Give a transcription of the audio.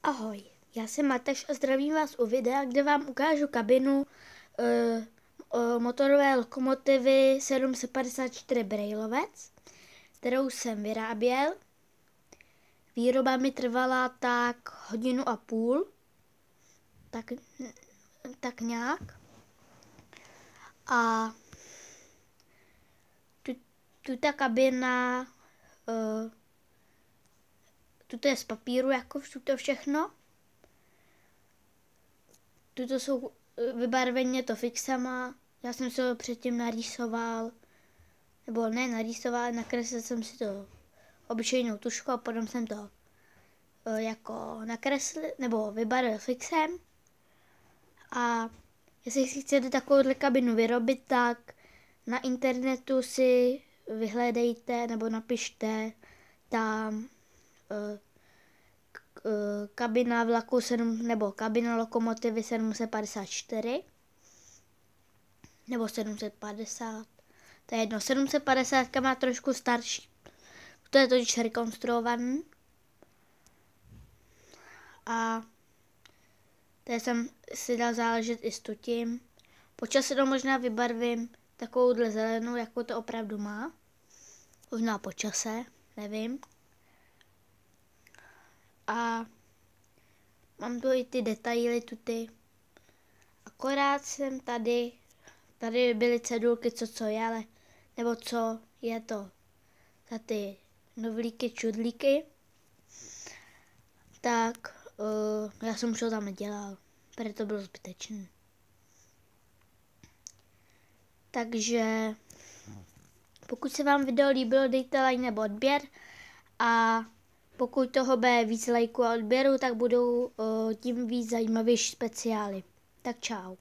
Ahoj, já jsem Mateš a zdravím vás u videa, kde vám ukážu kabinu motorové lokomotivy 754 Brailovec, kterou jsem vyráběl. Výroba mi trvala tak 1,5 hodiny, tak nějak. A tuta kabina, tuto je z papíru, jako tuto všechno. Tuto jsou vybarveně to fixama. Já jsem se ho předtím narýsoval, nebo ne narýsoval, nakreslil jsem si to obyčejnou tuškou a potom jsem to jako nakreslil, nebo vybarvil fixem. A jestli si chcete takovouhle kabinu vyrobit, tak na internetu si vyhledejte nebo napište tam kabina vlaku 7, nebo kabina lokomotivy 754 nebo 750. To je jedno, 750 má trošku starší. To je totiž rekonstruovaný. A to jsem si dal záležet i s tutím. Po čase to možná vybarvím takovouhle zelenou, jako to opravdu má. Možná po čase, nevím. A mám tu i ty detaily tuty. Akorát jsem tady byly cedulky, co je, ale, nebo co je to za ty novlíky, čudlíky. Tak já jsem už to tam nedělal, protože to bylo zbytečné. Takže pokud se vám video líbilo, dejte like nebo odběr, a pokud toho bude víc lajků a odběrů, tak budou tím víc zajímavější speciály. Tak čau.